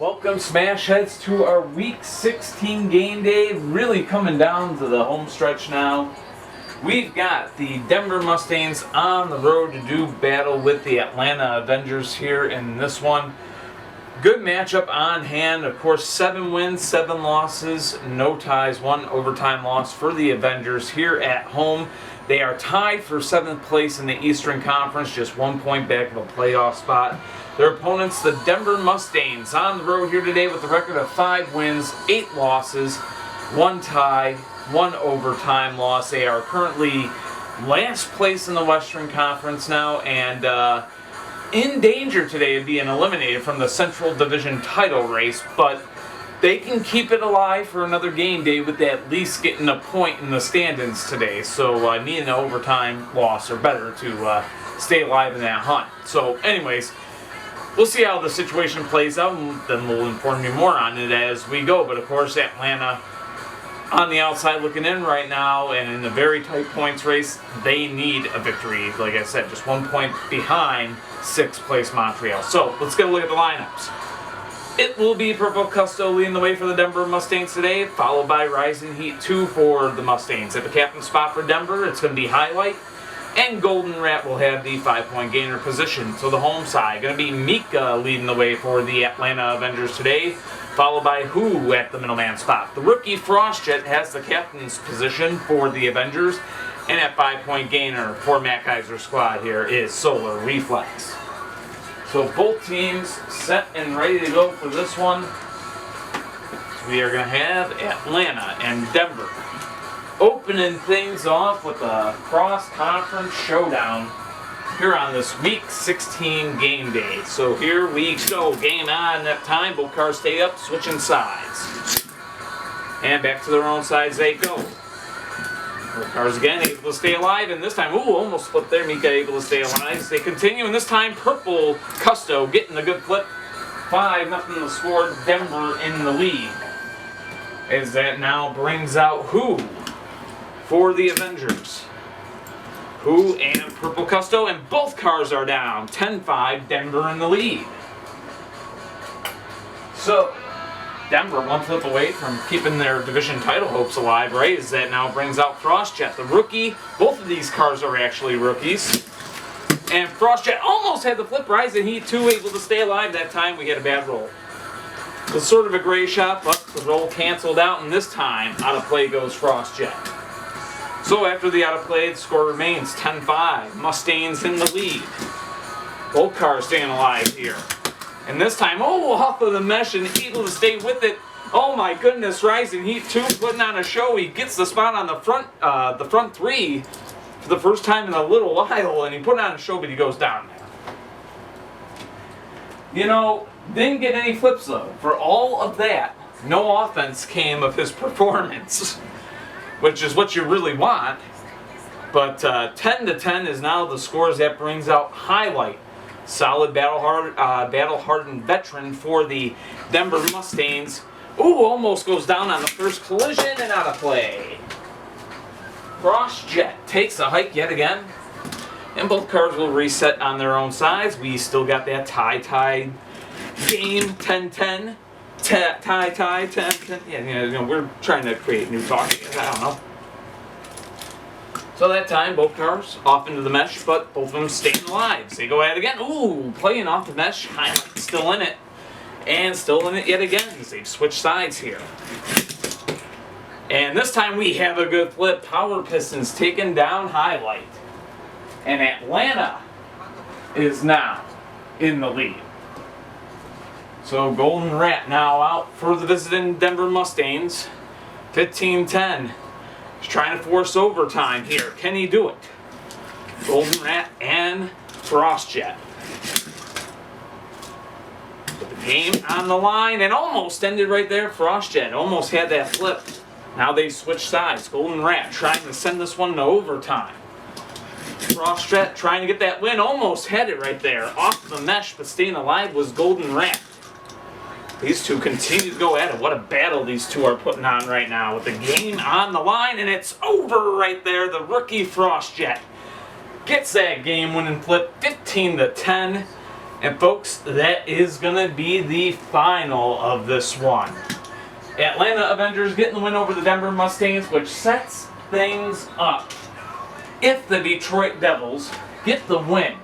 Welcome Smash Heads to our Week 16 game day, really coming down to the home stretch now. We've got the Denver Mustangs on the road to do battle with the Atlanta Avengers here in this one. Good matchup on hand, of course 7 wins, 7 losses, no ties, 1 overtime loss for the Avengers here at home. They are tied for 7th place in the Eastern Conference, just 1 point back of a playoff spot. Their opponents, the Denver Mustangs, on the road here today with a record of 5 wins, 8 losses, 1 tie, 1 overtime loss. They are currently last place in the Western Conference now and in danger today of being eliminated from the Central Division title race, but they can keep it alive for another game day with at least getting a point in the standings today. So needing an overtime loss or better to stay alive in that hunt. So anyways, we'll see how the situation plays out, and then we'll inform you more on it as we go. But of course, Atlanta on the outside looking in right now, and in a very tight points race, they need a victory. Like I said, just 1 point behind 6th place Montreal. So let's get a look at the lineups. It will be Purple Custo leading the way for the Denver Mustangs today, followed by Rising Heat 2 for the Mustangs. At the captain spot for Denver, it's going to be Highlight, and Golden Rat will have the 5-point gainer position. So the home side, going to be Mika leading the way for the Atlanta Avengers today, followed by Who at the middleman spot. The rookie Frostjet has the captain's position for the Avengers, and at 5-point gainer for Matt Kaiser's squad here is Solar Reflex. So both teams set and ready to go for this one. So we are going to have Atlanta and Denver opening things off with a cross-conference showdown here on this Week 16 game day. So here we go. Game on that time. Both cars stay up, switching sides. And back to their own sides they go. Both cars again able to stay alive, and this time, ooh, almost flipped there. Mika able to stay alive. They continue, and this time Purple Custo getting the good flip. 5-0 the score. Denver in the lead. As that now brings out Who for the Avengers. Who and Purple Custo, and both cars are down. 10-5, Denver in the lead. So Denver 1 flip away from keeping their division title hopes alive, right? As that now brings out Frostjet, the rookie. Both of these cars are actually rookies. And Frostjet almost had the flip. Rising Heat 2 able to stay alive that time. We had a bad roll. It was sort of a gray shot, but the roll canceled out, and this time out of play goes Frostjet. So after the out of play, the score remains 10-5. Mustangs in the lead. Both cars staying alive here. And this time, oh, off of the mesh and able to stay with it. Oh my goodness, Rising Heat 2 putting on a show. He gets the spot on the front 3 for the first time in a little while, and he put on a show, but he goes down there. You know, didn't get any flips though. For all of that, no offense came of his performance, which is what you really want. But 10-10 is now the scores. That brings out Highlight. Solid battle-hardened veteran for the Denver Mustangs. Ooh, almost goes down on the first collision and out of play. Frostjet takes a hike yet again. And both cars will reset on their own sides. We still got that tie game, 10-10. Tie, 10-10. Yeah, you know, we're trying to create new talking. I don't know. So that time, both cars off into the mesh, but both of them staying alive. So they go at it again. Ooh, playing off the mesh. Highlight still in it. And still in it yet again. They've switched sides here. And this time we have a good flip. Power Pistons taking down Highlight. And Atlanta is now in the lead. So Golden Rat now out for the visiting Denver Mustangs. 15-10. He's trying to force overtime here. Can he do it? Golden Rat and Frostjet. Put the game on the line and almost ended right there. Frostjet almost had that flip. Now they switch sides. Golden Rat trying to send this one to overtime. Frostjet trying to get that win. Almost had it right there. Off the mesh, but staying alive was Golden Rat. These two continue to go at it. What a battle these two are putting on right now with the game on the line, and it's over right there. The rookie Frostjet gets that game-winning flip, 15-10. And folks, that is going to be the final of this one. Atlanta Avengers getting the win over the Denver Mustangs, which sets things up. If the Detroit Devils get the win,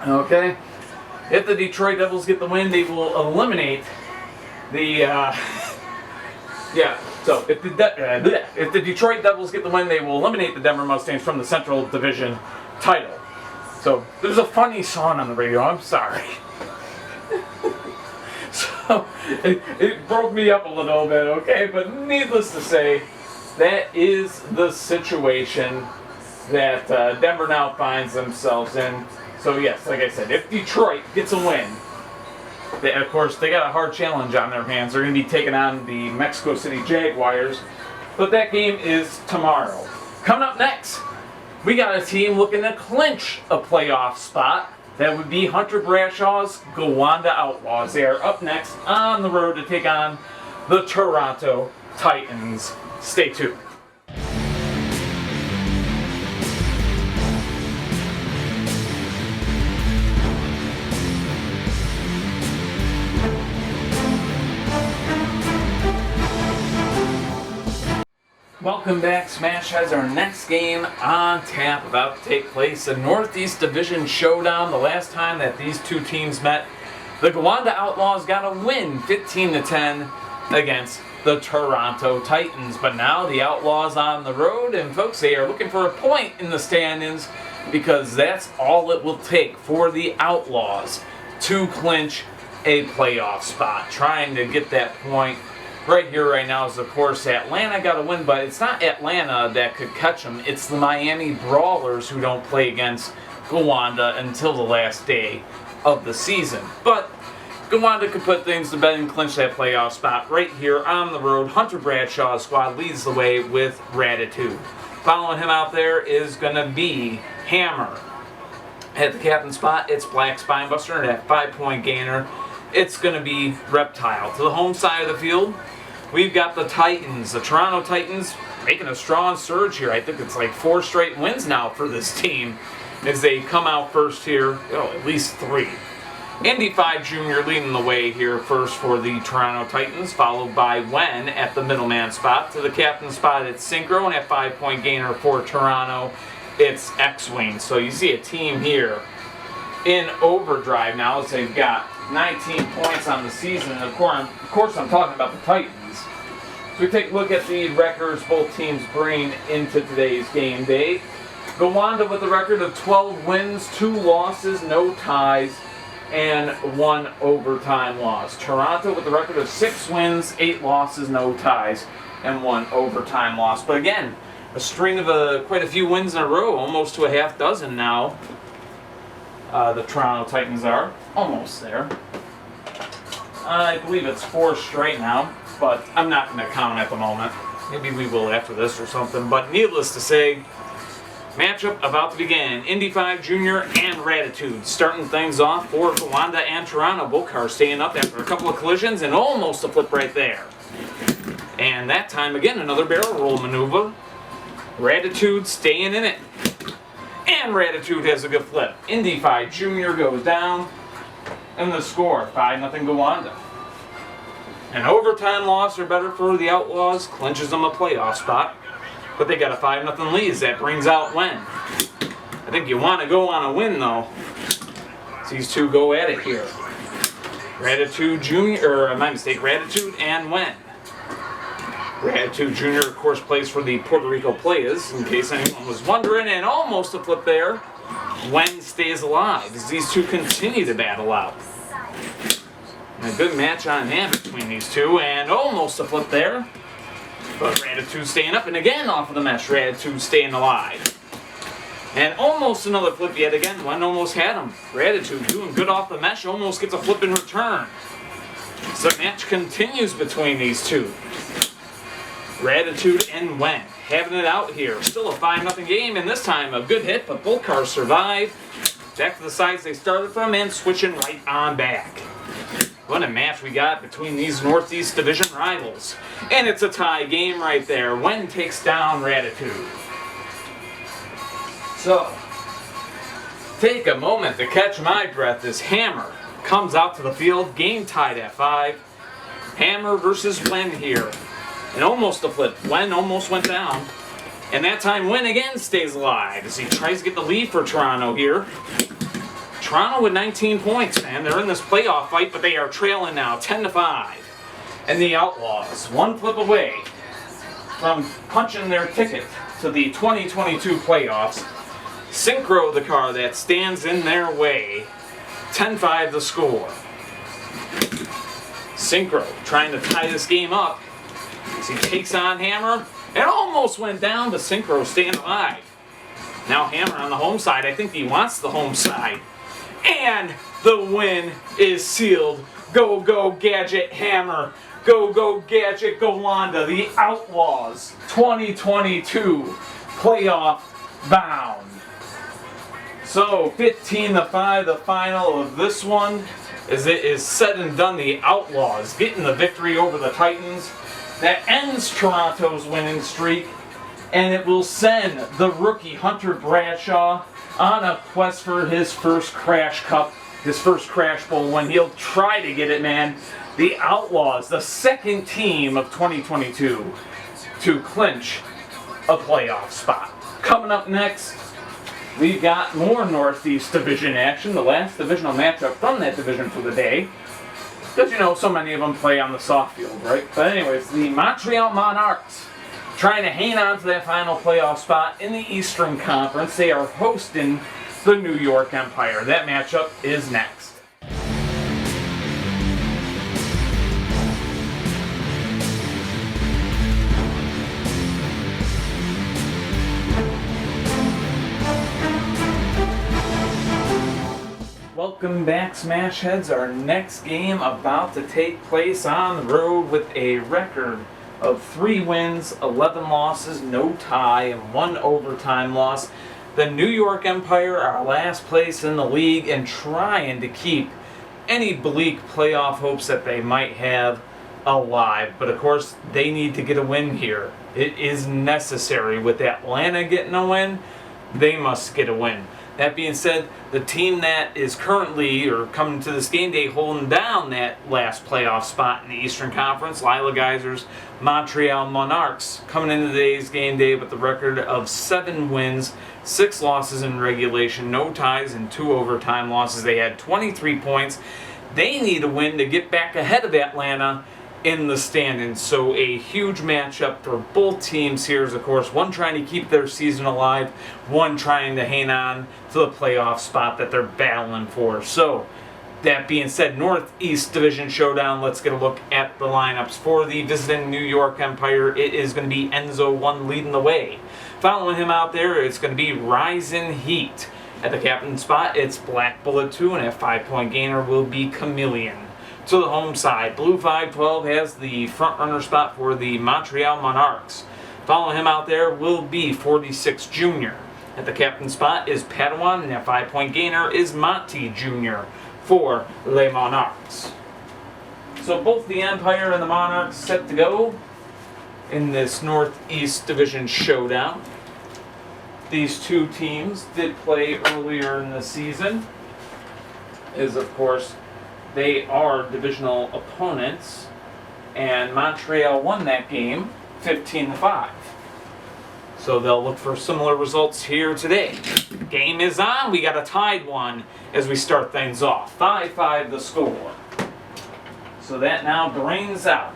okay? If the Detroit Devils get the win, they will eliminate the, so if the Detroit Devils get the win, they will eliminate the Denver Mustangs from the Central Division title. So there's a funny song on the radio, I'm sorry. So it broke me up a little bit, okay? But needless to say, that is the situation that Denver now finds themselves in. So yes, like I said, if Detroit gets a win, of course they got a hard challenge on their hands. They're going to be taking on the Mexico City Jaguars, but that game is tomorrow. Coming up next, we got a team looking to clinch a playoff spot. That would be Hunter Brashaw's Gowanda Outlaws. They are up next on the road to take on the Toronto Titans. Stay tuned. Welcome back, Smash Heads. Our next game on tap about to take place. The Northeast Division Showdown. The last time that these two teams met, the Gowanda Outlaws got a win 15-10 against the Toronto Titans. But now the Outlaws on the road, and folks, they are looking for a point in the standings because that's all it will take for the Outlaws to clinch a playoff spot. Trying to get that point right here, right now is, of course, Atlanta got a win, but it's not Atlanta that could catch them. It's the Miami Brawlers who don't play against Gowanda until the last day of the season. But Gowanda could put things to bed and clinch that playoff spot right here on the road. Hunter Bradshaw's squad leads the way with Gratitude. Following him out there is going to be Hammer. At the captain spot, it's Black Spinebuster, and at 5-point gainer, it's going to be Reptile. To the home side of the field, we've got the Titans. The Toronto Titans making a strong surge here. I think it's like 4 straight wins now for this team as they come out first here. At least 3. Indy 5 Jr. leading the way here first for the Toronto Titans, followed by Wen at the middleman spot. To the captain spot, it's Synchro, and at 5-point gainer for Toronto, it's X-Wing. So you see a team here in overdrive now as they've got 19 points on the season. And of course, I'm talking about the Titans. So we take a look at the records both teams bring into today's game day. Gowanda with a record of 12 wins, 2 losses, no ties, and 1 overtime loss. Toronto with a record of 6 wins, 8 losses, no ties, and 1 overtime loss. But again, a string of quite a few wins in a row, almost to a half dozen now. The Toronto Titans are almost there. I believe it's 4 straight now, but I'm not going to count at the moment. Maybe we will after this or something. But needless to say, matchup about to begin. Indy 5 Jr. and Gratitude starting things off for Gowanda and Toronto. Both cars staying up after a couple of collisions and almost a flip right there. And that time again, another barrel roll maneuver. Gratitude staying in it. And Gratitude has a good flip. Indy 5 Jr. goes down. And the score, 5-0 Gowanda. An overtime loss or better for the Outlaws clinches them a playoff spot. But they got a 5-0 lead. That brings out Wen. I think you want to go on a win, though. So these two go at it here. Gratitude Jr., my mistake, Gratitude and Wen. Gratitude Jr., of course, plays for the Puerto Rico Players, in case anyone was wondering, and almost a flip there. Wen stays alive as these two continue to battle out. And a good match on hand between these two, and almost a flip there. But Gratitude staying up, and again off of the mesh, Gratitude staying alive. And almost another flip yet again. Wen almost had him. Gratitude doing good off the mesh, almost gets a flip in return. So the match continues between these two. Gratitude and Wen having it out here. Still a 5-0 game, and this time a good hit, but both cars survive. Back to the sides they started from and switching right on back. What a match we got between these Northeast Division rivals. And it's a tie game right there. Wen takes down Gratitude. So, Take a moment to catch my breath as Hammer comes out to the field, game tied at 5. Hammer versus Wen here. And almost a flip. Wen almost went down. And that time Wen again stays alive as he tries to get the lead for Toronto here. Toronto with 19 points, man. They're in this playoff fight, but they are trailing now 10-5. And the Outlaws, one flip away from punching their ticket to the 2022 playoffs. Synchro, the car that stands in their way. 10-5 the score. Synchro trying to tie this game up as he takes on Hammer. It almost went down, but Synchro staying alive. Now Hammer on the home side. I think he wants the home side. And the win is sealed. Go, go, Gadget Hammer. Go, go, Gadget Gowanda. The Outlaws 2022 playoff bound. So 15-5, the final of this one. As it is said and done, the Outlaws getting the victory over the Titans. That ends Toronto's winning streak. And it will send the rookie Hunter Bradshaw on a quest for his first Crash Cup, his first Crash Bowl, when he'll try to get it, man. The Outlaws, the second team of 2022 to clinch a playoff spot. Coming up next, we've got more Northeast Division action, the last divisional matchup from that division for the day. Because, you know, so many of them play on the soft field, right? But anyways, the Montreal Monarques trying to hang on to that final playoff spot in the Eastern Conference. They are hosting the New York Empire. That matchup is next. Welcome back, Smash Heads. Our next game about to take place on the road with a record of 3 wins, 11 losses, no tie, and 1 overtime loss. The New York Empire are last place in the league and trying to keep any bleak playoff hopes that they might have alive. But of course, they need to get a win here. It is necessary. With Atlanta getting a win, they must get a win. That being said, the team that is currently, or coming to this game day, holding down that last playoff spot in the Eastern Conference, Lila Geysers, Montreal Monarques, coming into today's game day with the record of 7 wins, 6 losses in regulation, no ties, and 2 overtime losses. They had 23 points. They need a win to get back ahead of Atlanta in the standings. So a huge matchup for both teams here is, of course, one trying to keep their season alive, one trying to hang on to the playoff spot that they're battling for. So that being said, Northeast Division Showdown, let's get a look at the lineups for the visiting New York Empire. It is going to be Enzo 1 leading the way. Following him out there, it's going to be Rising Heat. At the captain spot, it's Black Bullet 2, and at 5-point gainer will be Chameleon. To the home side, Blue 512 has the front runner spot for the Montreal Monarques. Following him out there will be 46 Jr. At the captain spot is Padawan, and at 5-point gainer is Monty Jr. for Les Monarques. So both the Empire and the Monarques set to go in this Northeast Division Showdown. These two teams did play earlier in the season, as of course they are divisional opponents, and Montreal won that game 15-5. So they'll look for similar results here today. Game is on. We got a tied one as we start things off. 5-5 the score. So that now brings out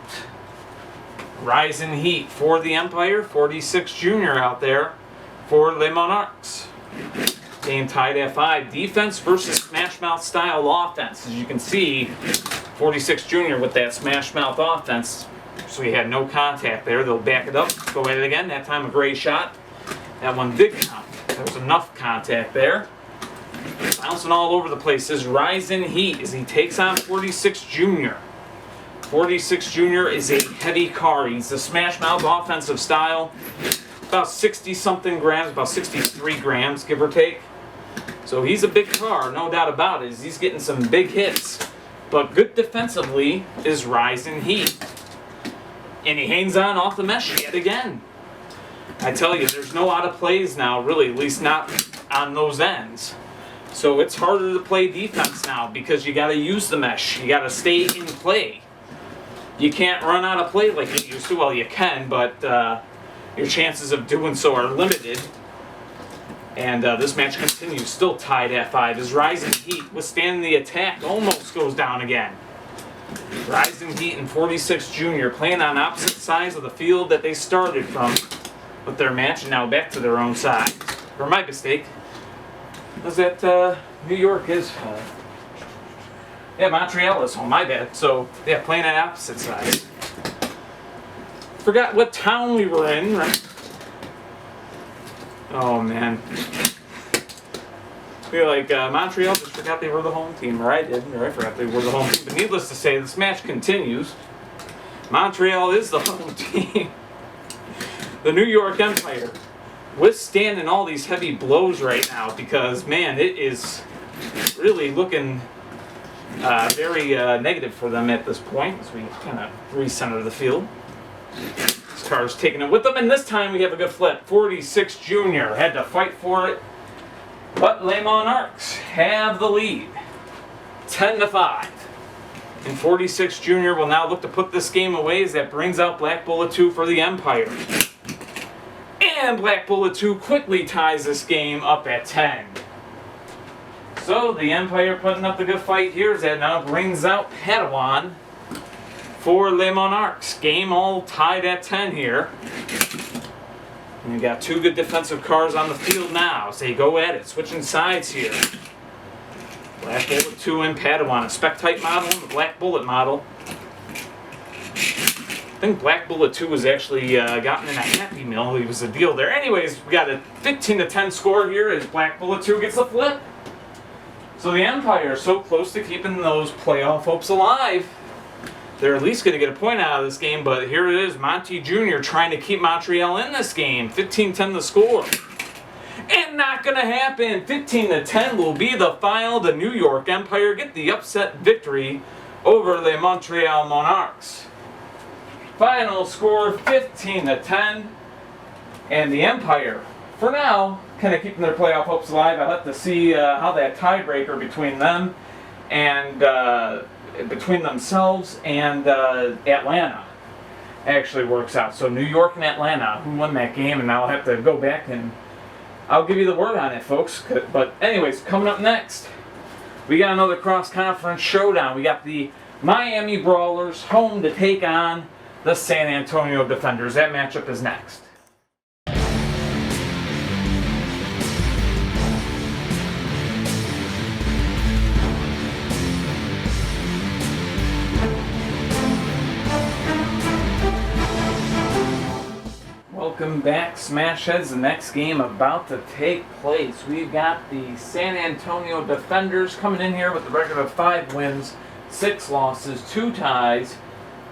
Rising Heat for the Empire, 46 Jr. out there for Les Monarques. Game tied at 5. Defense versus Smash Mouth style offense. As you can see, 46 Jr. with that Smash Mouth offense. So he had no contact there. They'll back it up, go at it again. That time a great shot. That one did count. There was enough contact there. Bouncing all over the place is Rising Heat as he takes on 46 Jr. 46 Jr. is a heavy car. He's the Smash Mouth offensive style. About 60-something grams, about 63 grams, give or take. So he's a big car, no doubt about it. He's getting some big hits. But good defensively is Rising Heat. And he hangs on off the mesh yet again. I tell you, there's no out of plays now, really, at least not on those ends. So it's harder to play defense now because you got to use the mesh. You got to stay in play. You can't run out of play like you used to. Well, you can, but your chances of doing so are limited. And this match continues, still tied at 5. As Rising Heat, withstanding the attack, almost goes down again. Rising Heat and 46 Junior playing on opposite sides of the field that they started from with their match, and now back to their own side. Or my mistake was that New York is yeah, Montreal is home, my bad. So yeah, playing on opposite sides. Forgot what town we were in, right? Oh man. We were like, Montreal just forgot they were the home team, or I did, or I forgot they were the home team. But needless to say, this match continues. Montreal is the home team. The New York Empire withstanding all these heavy blows right now because, man, it is really looking very negative for them at this point as we kind of recenter the field. This car's taking it with them, and this time we have a good flip. 46 Junior had to fight for it. But Les Monarques have the lead, 10-5. And 46 Junior will now look to put this game away as that brings out Black Bullet 2 for the Empire. And Black Bullet 2 quickly ties this game up at 10. So the Empire putting up the good fight here as that now brings out Padawan for Les Monarques. Game all tied at 10 here. And we got two good defensive cars on the field now, so they go at it, switching sides here. Black Bullet 2 and Padawan, a spec-type model and the Black Bullet model. I think Black Bullet 2 was actually gotten in a Happy Meal. He was a deal there. Anyways, we got a 15-10 score here as Black Bullet 2 gets the flip. So the Empire is so close to keeping those playoff hopes alive. They're at least going to get a point out of this game, but here it is, Monty Jr. trying to keep Montreal in this game. 15-10 the score. And not going to happen. 15-10 will be the final. The New York Empire get the upset victory over the Montreal Monarques. Final score 15-10. And the Empire, for now, kind of keeping their playoff hopes alive. I'll have to see how that tiebreaker between them and between themselves and Atlanta actually works out. So New York and Atlanta, who won that game, and I'll have to go back and I'll give you the word on it, folks. But anyways, coming up next, we got another cross-conference showdown. We got the Miami Brawlers home to take on the San Antonio Defenders. That matchup is next. Welcome back, Smash Heads. The next game about to take place. We've got the San Antonio Defenders coming in here with a record of 5 wins, 6 losses, 2 ties,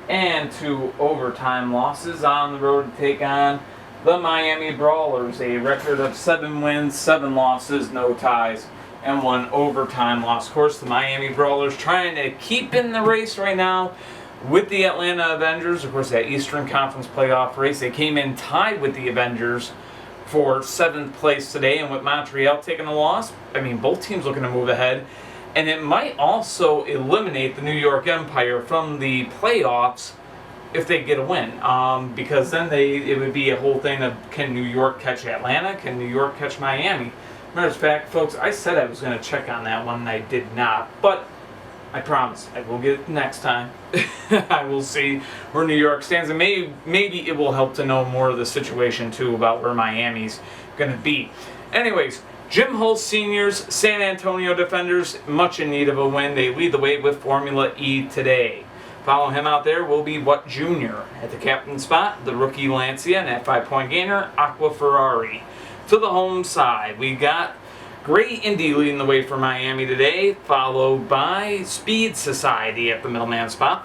and 2 overtime losses on the road to take on the Miami Brawlers. A record of 7 wins, 7 losses, no ties, and 1 overtime loss. Of course, the Miami Brawlers trying to keep in the race right now with the Atlanta Avengers. Of course, that Eastern Conference playoff race. They came in tied with the Avengers for 7th place today, and with Montreal taking a loss, I mean, both teams looking to move ahead. And it might also eliminate the New York Empire from the playoffs if they get a win. Because then it would be a whole thing of, can New York catch Atlanta? Can New York catch Miami? Matter of fact, folks, I said I was going to check on that one, and I did not. But I promise, I will get it next time. I will see where New York stands, and maybe it will help to know more of the situation, too, about where Miami's going to be. Anyways, Jim Hull Sr.'s San Antonio Defenders, much in need of a win. They lead the way with Formula E today. Following him out there will be What Jr. At the captain spot, the rookie Lancia, and at 5-point gainer, Aqua Ferrari. To the home side, we got Gray Indy leading the way for Miami today, followed by Speed Society at the middleman spot.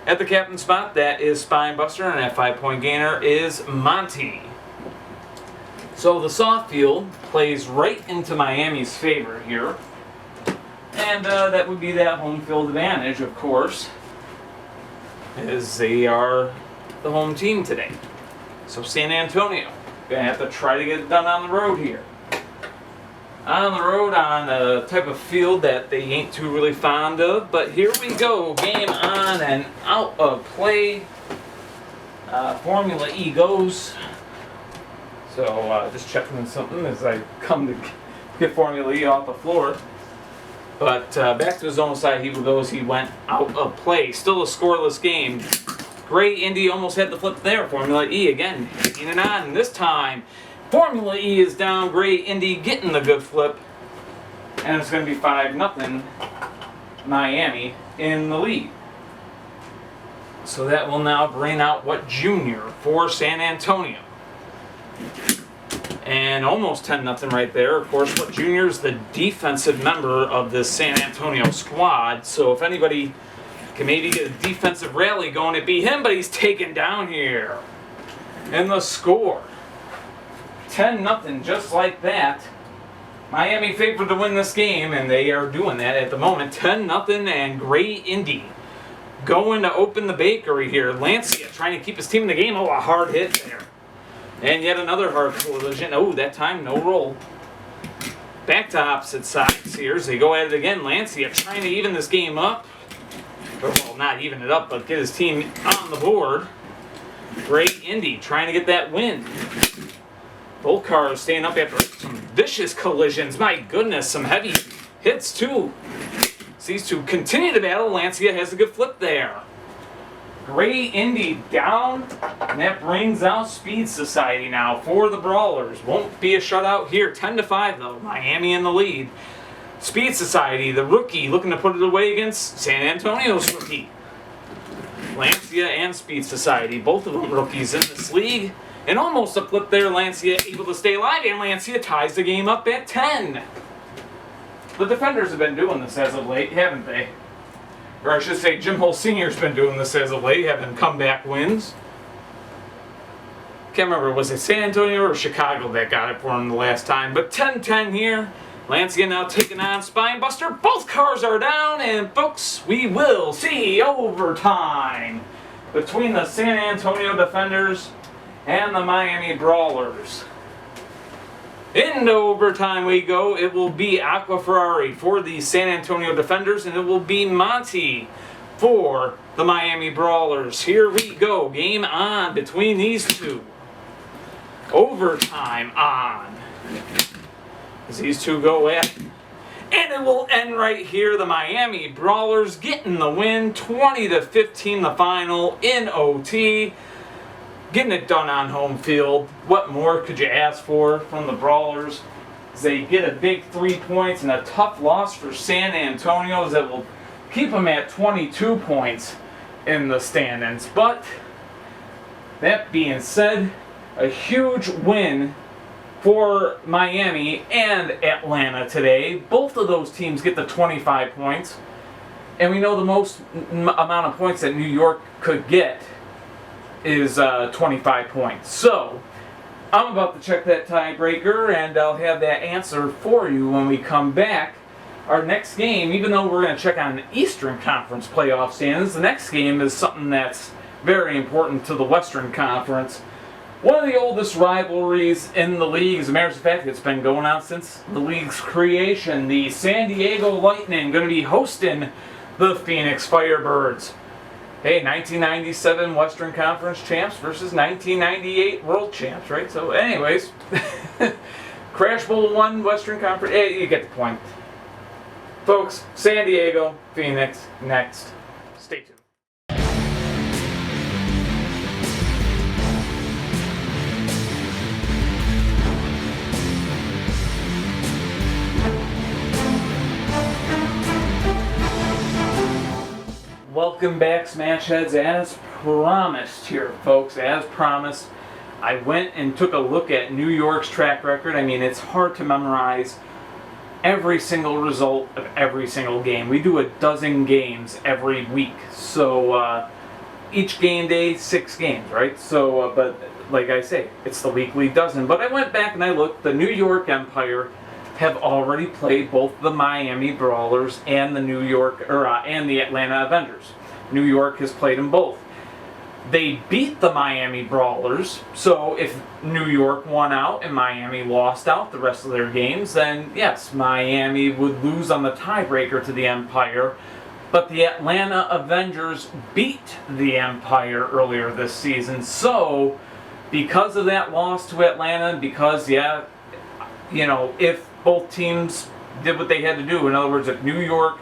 At the captain spot, that is Spinebuster, and at 5-point gainer is Monty. So the soft field plays right into Miami's favor here. And that would be that home field advantage, of course, as they are the home team today. So San Antonio, going to have to try to get it done on the road here. on the road on a type of field that they ain't too really fond of. But here we go, game on and out of play. Formula E goes. So just checking something as I come to get Formula E off the floor. But back to his own side, he goes. He went out of play. Still a scoreless game. Gray Indy almost had the flip there. Formula E again, taking it on. This time, Formula E is down. Gray Indy getting the good flip. And it's going to be 5-0 Miami in the lead. So that will now bring out what junior for San Antonio. And almost 10-0 right there. Of course, what junior is the defensive member of this San Antonio squad. So if anybody can maybe get a defensive rally going, it'd be him, but he's taken down here. And the score, 10-0, just like that. Miami favored to win this game, and they are doing that at the moment. 10-0, and Gray Indy going to open the bakery here. Lancia trying to keep his team in the game. Oh, a hard hit there. And yet another hard collision. Oh, that time no roll. Back to opposite sides here as they go at it again. Lancia trying to even this game up. Well, not even it up, but get his team on the board. Gray Indy trying to get that win. Both cars staying up after some vicious collisions. My goodness, some heavy hits too. So these two continue to battle. Lancia has a good flip there. Gray Indy down, and that brings out Speed Society now for the Brawlers. Won't be a shutout here. 10-5 though. Miami in the lead. Speed Society, the rookie, looking to put it away against San Antonio's rookie. Lancia and Speed Society, both of them rookies in this league. And almost a flip there. Lancia able to stay alive, and Lancia ties the game up at 10. The defenders have been doing this as of late, haven't they? Or I should say, Jim Hull Sr.'s been doing this as of late, having comeback wins. Can't remember, was it San Antonio or Chicago that got it for him the last time? But 10-10 here. Lancia now taking on Spinebuster. Both cars are down, and folks, we will see overtime between the San Antonio Defenders and the Miami Brawlers. Into overtime we go. It will be Aqua Ferrari for the San Antonio Defenders, and it will be Monty for the Miami Brawlers. Here we go. Game on between these two. Overtime on. As these two go at it. And it will end right here. The Miami Brawlers getting the win. 20-15 the final in OT. Getting it done on home field. What more could you ask for from the Brawlers? As they get a big 3 points and a tough loss for San Antonio that will keep them at 22 points in the standings. But that being said, a huge win for Miami and Atlanta today. Both of those teams get the 25 points. And we know the most amount of points that New York could get is 25 points. So, I'm about to check that tiebreaker, and I'll have that answer for you when we come back. Our next game, even though we're going to check on Eastern Conference playoff standings, the next game is something that's very important to the Western Conference. One of the oldest rivalries in the league, as a matter of fact, it's been going on since the league's creation. The San Diego Lightning going to be hosting the Phoenix Firebirds. Hey, 1997 Western Conference champs versus 1998 World champs, right? So anyways, Crash Bowl 1 Western Conference, hey, you get the point. Folks, San Diego, Phoenix, next. Stay tuned. Welcome back, Smash Heads. As promised here, folks, as promised, I went and took a look at New York's track record. I mean, it's hard to memorize every single result of every single game. We do a dozen games every week. So each game day, 6 games, right? So, but like I say, it's the weekly dozen. But I went back and I looked. The New York Empire have already played both the Miami Brawlers and the and the Atlanta Avengers. New York has played them both. They beat the Miami Brawlers, so if New York won out and Miami lost out the rest of their games, then yes, Miami would lose on the tiebreaker to the Empire. But the Atlanta Avengers beat the Empire earlier this season, so because of that loss to Atlanta, because, yeah, you know, if both teams did what they had to do, in other words, if New York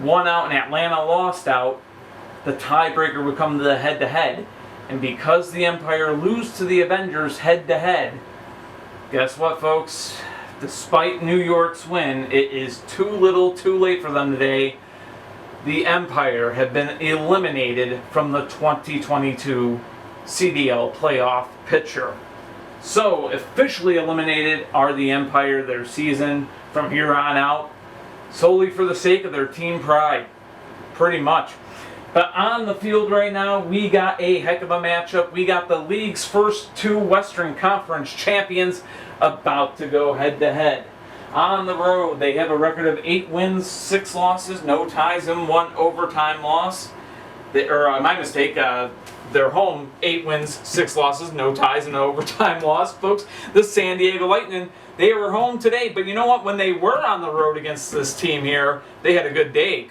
won out and Atlanta lost out, the tiebreaker would come to the head-to-head. And because the Empire lose to the Avengers head-to-head, guess what, folks? Despite New York's win, it is too little, too late for them today. The Empire have been eliminated from the 2022 CDL playoff picture. So, officially eliminated are the Empire, their season from here on out, solely for the sake of their team pride, pretty much. But on the field right now, we got a heck of a matchup. We got the league's first two Western Conference champions about to go head-to-head. On the road, they have a record of 8 wins, 6 losses, no ties, and 1 overtime loss. My mistake, they're home, 8 wins, 6 losses, no ties, and an overtime loss, folks. The San Diego Lightning, they were home today, but you know what? When they were on the road against this team here, they had a good day,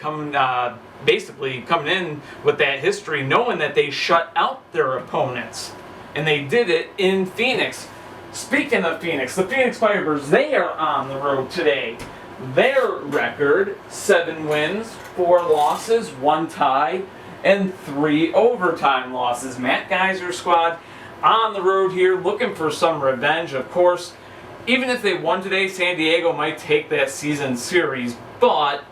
basically coming in with that history, knowing that they shut out their opponents. And they did it in Phoenix. Speaking of Phoenix, the Phoenix Firebirds, they are on the road today. Their record, 7 wins, 4 losses, 1 tie, and 3 overtime losses. Matt Geiser's squad on the road here looking for some revenge. Of course, even if they won today, San Diego might take that season series, but,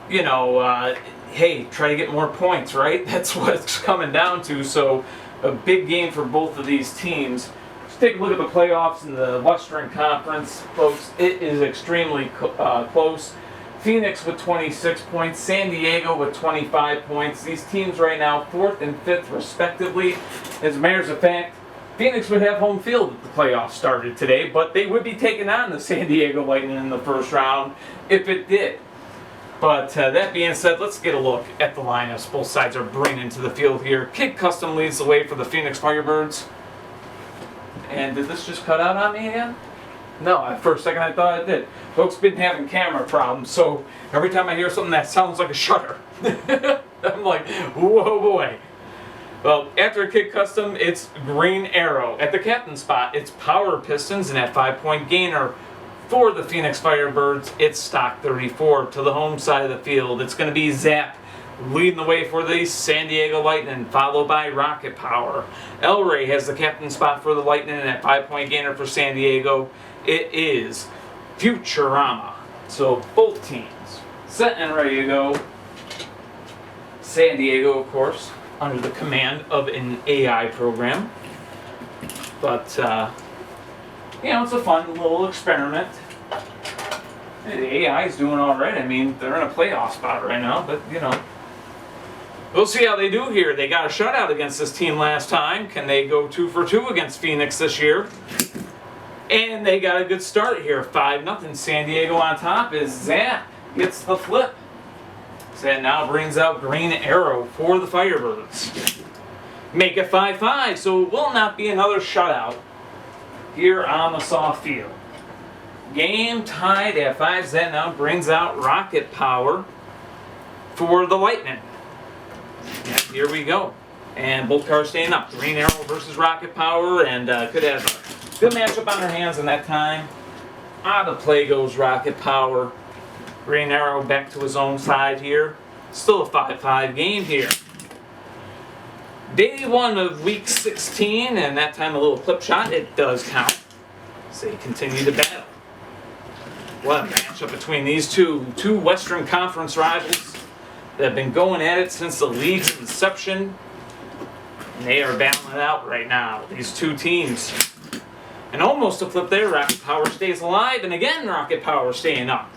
you know, hey, try to get more points, right? That's what it's coming down to. So a big game for both of these teams. Let's take a look at the playoffs in the Western Conference, folks. It is extremely close. Phoenix with 26 points, San Diego with 25 points. These teams right now, 4th and 5th respectively. As a matter of fact, Phoenix would have home field if the playoffs started today, but they would be taking on the San Diego Lightning in the first round if it did. But that being said, let's get a look at the lineups both sides are bringing to the field here. Kid Custom leads the way for the Phoenix Firebirds. And did this just cut out on me again? No, for a second I thought it did. Folks been having camera problems, so every time I hear something that sounds like a shutter, I'm like, whoa boy. Well, after a Kid Custom, it's Green Arrow. At the captain spot, it's Power Pistons, and at 5-point gainer for the Phoenix Firebirds, it's Stock 34. To the home side of the field, it's going to be Zap leading the way for the San Diego Lightning, followed by Rocket Power. El Rey has the captain spot for the Lightning, and at 5-point gainer for San Diego, it is Futurama. So both teams set and ready to go. San Diego, of course, under the command of an AI program. But, you know, it's a fun little experiment. The AI is doing all right. I mean, they're in a playoff spot right now, but, you know. We'll see how they do here. They got a shutout against this team last time. Can they go 2 for 2 against Phoenix this year? And they got a good start here. 5-0. San Diego on top as Zap gets the flip. So that now brings out Green Arrow for the Firebirds. Make it 5-5, so it will not be another shutout here on the soft field. Game tied at 5. That now brings out Rocket Power for the Lightning. And here we go. And both cars staying up. Green Arrow versus Rocket Power, and could have a good matchup on their hands in that time. Out of play goes Rocket Power. Green Arrow back to his own side here. Still a 5-5 game here. Day 1 of week 16, and that time a little clip shot. It does count. So they continue to battle. What a matchup between these two Western Conference rivals that have been going at it since the league's inception. And they are battling it out right now, these two teams. And almost a flip there, Rocket Power stays alive, and again Rocket Power staying up.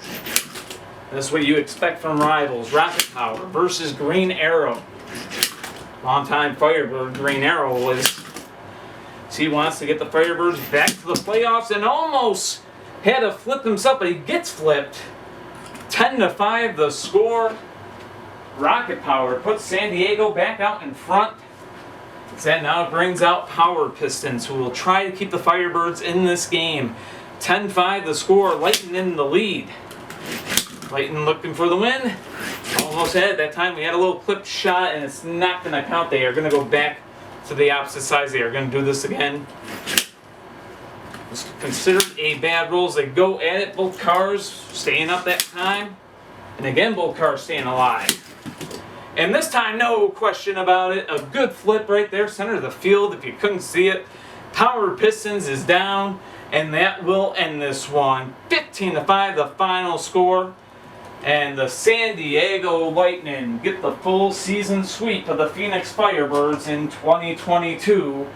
That's what you expect from rivals. Rocket Power versus Green Arrow. Longtime Firebird Green Arrow he wants to get the Firebirds back to the playoffs, and almost had to flip himself, but he gets flipped. 10-5 the score. Rocket Power puts San Diego back out in front. So that now brings out Power Pistons, who will try to keep the Firebirds in this game. 10-5 the score, Lightning in the lead. Lightning looking for the win. Almost had it that time. We had a little clipped shot, and it's not going to count. They are going to go back to the opposite sides. They are going to do this again. It's considered a bad roll as they go at it. Both cars staying up that time. And again, both cars staying alive. And this time, no question about it. A good flip right there, center of the field, if you couldn't see it. Power Pistons is down, and that will end this one. 15-5, the final score. And the San Diego Lightning get the full season sweep of the Phoenix Firebirds in 2022.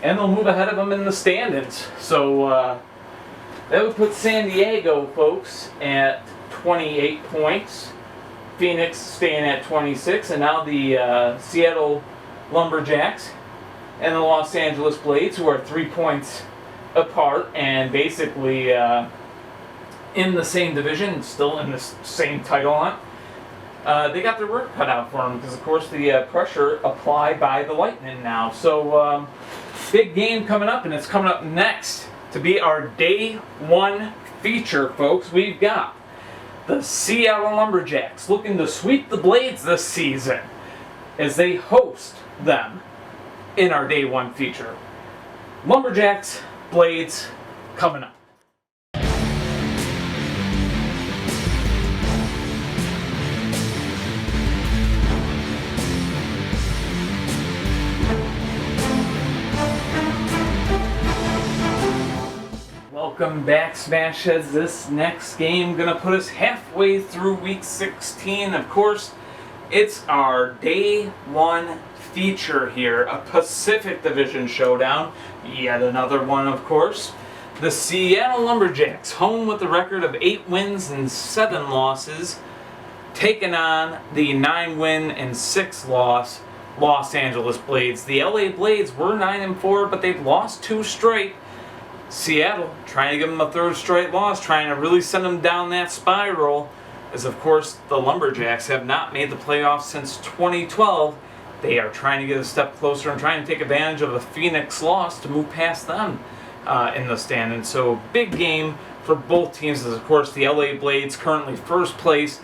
And they'll move ahead of them in the standings. So that would put San Diego, folks, at 28 points. Phoenix staying at 26. And now the Seattle Lumberjacks and the Los Angeles Blades, who are 3 points apart and basically in the same division, still in the same title hunt. They got their work cut out for them because, of course, the pressure applied by the Lightning now. So, big game coming up, and it's coming up next to be our Day 1 feature, folks. We've got the Seattle Lumberjacks looking to sweep the Blades this season as they host them in our Day 1 feature. Lumberjacks, Blades, coming up. Welcome back, Smashheads. This next game gonna put us halfway through week 16. Of course, it's our Day 1 feature here, a Pacific Division showdown. Yet another one, of course. The Seattle Lumberjacks, home with a record of 8 wins and 7 losses, taking on the 9-win and 6-loss Los Angeles Blades. The LA Blades were 9-4, but they've lost 2 straight. Seattle trying to give them a 3rd straight loss, trying to really send them down that spiral, as of course the Lumberjacks have not made the playoffs since 2012. They are trying to get a step closer and trying to take advantage of the Phoenix loss to move past them in the standings. So big game for both teams, as of course the LA Blades currently 1st place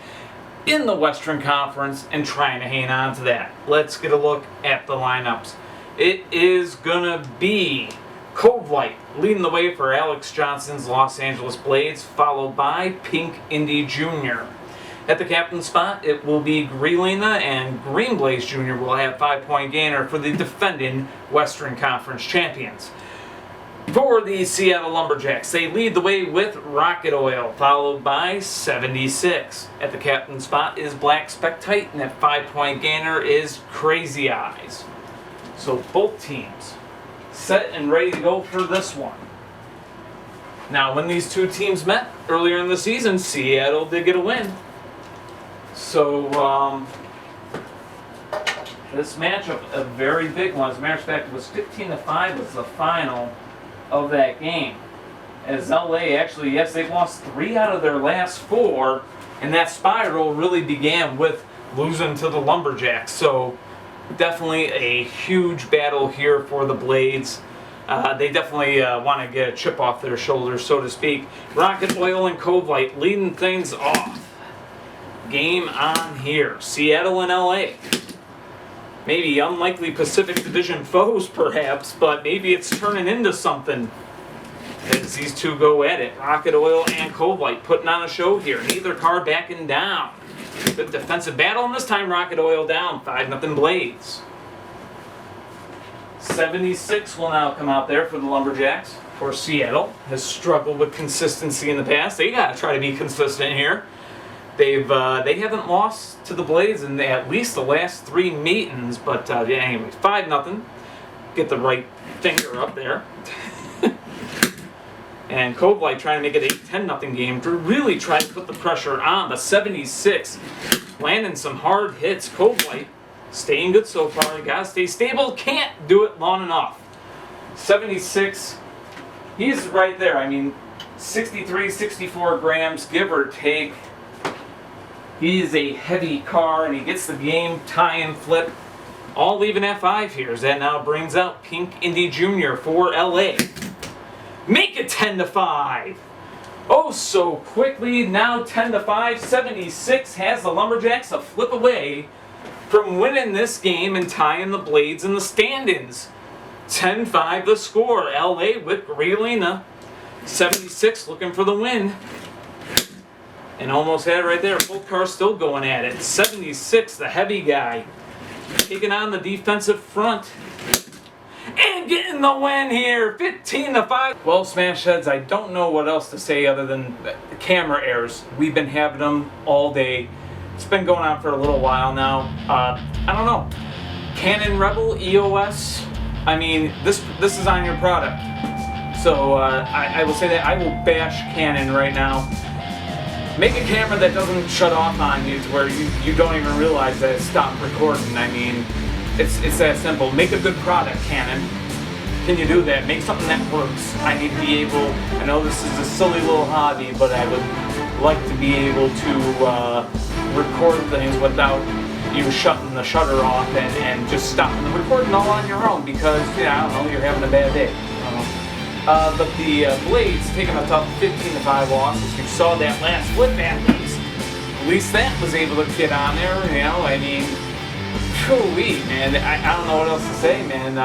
in the Western Conference and trying to hang on to that. Let's get a look at the lineups. It is gonna be Cove Light leading the way for Alex Johnson's Los Angeles Blades, followed by Pink Indy Jr. At the captain spot, it will be Greelina, and Green Blaze Jr. will have 5-point gainer for the defending Western Conference champions. For the Seattle Lumberjacks, they lead the way with Rocket Oil, followed by 76. At the captain spot is Black Spectite, and at 5-point gainer is Crazy Eyes. So both teams set and ready to go for this one. Now, when these two teams met earlier in the season, Seattle did get a win. So, this matchup, a very big one. As a matter of fact, it was 15-5 was the final of that game. As LA actually, yes, they've lost 3 out of their last 4, and that spiral really began with losing to the Lumberjacks. So, definitely a huge battle here for the Blades. They definitely want to get a chip off their shoulders, so to speak. Rocket Oil and Cove Light leading things off. Game on here. Seattle and LA. Maybe unlikely Pacific Division foes, perhaps, but maybe it's turning into something as these two go at it. Rocket Oil and Cove Light putting on a show here. Neither car backing down. Good defensive battle, and this time Rocket Oil down, 5-0 Blades. 76 will now come out there for the Lumberjacks. Of course, Seattle has struggled with consistency in the past. They got to try to be consistent here. They haven't lost to the Blades in at least the last 3 meetings, but anyway, 5-0. Get the right finger up there. And Cove Light trying to make it a 10-0 game to really try to put the pressure on. The 76 landing some hard hits. Cove Light staying good so far. You gotta stay stable. Can't do it long enough. 76, he's right there. I mean, 63, 64 grams, give or take. He is a heavy car, and he gets the game tie and flip all leaving at 5 here. As that now brings out Pink Indy Jr. for LA. Make it 10-5. Oh, so quickly, now 10-5. 76 has the Lumberjacks a flip away from winning this game and tying the Blades in the standings. 10-5 the score. LA with Greelina. 76 looking for the win. And almost had it right there. Both cars still going at it. 76, the heavy guy, taking on the defensive front. And getting the win here, 15-5. Well, Smash Heads, I don't know what else to say other than the camera errors. We've been having them all day. It's been going on for a little while now. I don't know. Canon Rebel EOS. I mean, this is on your product. So I will say that I will bash Canon right now. Make a camera that doesn't shut off on you to where you don't even realize that it stopped recording. I mean, it's that simple. Make a good product, Canon. Can you do that? Make something that works. I need to be able, I know this is a silly little hobby, but I would like to be able to record things without you shutting the shutter off and just stopping the recording all on your own because, I don't know, you're having a bad day. But the Blades taking a tough 15-5 loss. As you saw that last flip at least that was able to get on there, I mean, phew-wee, man, I don't know what else to say, man.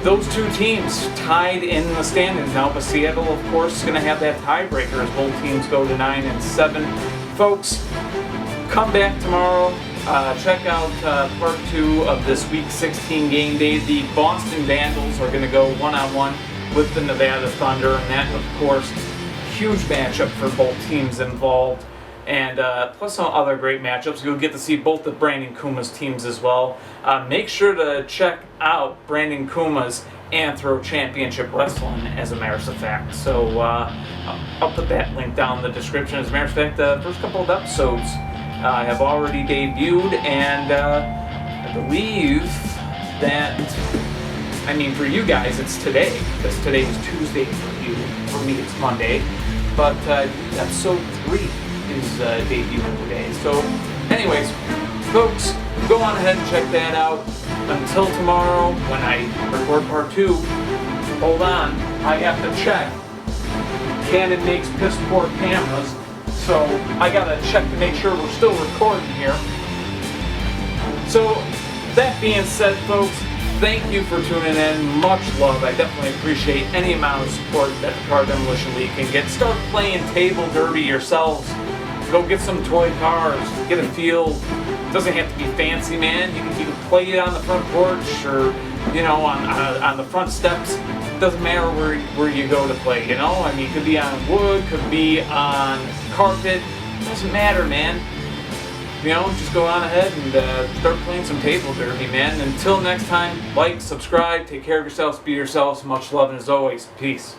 Those two teams tied in the standings now, but Seattle, of course, is going to have that tiebreaker as both teams go to 9-7. Folks, come back tomorrow. Check out part 2 of this Week 16 game day. The Boston Vandals are going to go one-on-one with the Nevada Thunder, and that, of course, huge matchup for both teams involved. And plus some other great matchups. You'll get to see both of Brandon Kuma's teams as well. Make sure to check out Brandon Kuma's Anthro Championship Wrestling, as a matter of fact. So I'll put that link down in the description. As a matter of fact, the first couple of episodes have already debuted, and I believe that, for you guys, it's today, because today is Tuesday for you. For me, it's Monday. But episode 3 is debuting today. So, anyways, folks, go on ahead and check that out. Until tomorrow, when I record part 2, hold on, I have to check. Canon makes piss poor cameras, so I gotta check to make sure we're still recording here. So, that being said, folks, thank you for tuning in. Much love. I definitely appreciate any amount of support that the Car Demolition League can get. Start playing Table Derby yourselves. Go get some toy cars. Get a feel. It doesn't have to be fancy, man. You can play it on the front porch or, on the front steps. It doesn't matter where you go to play, it could be on wood, could be on carpet. It doesn't matter, man. Just go on ahead and start playing some Table Derby, man. Until next time, like, subscribe, take care of yourselves, be yourselves. Much love, and as always, peace.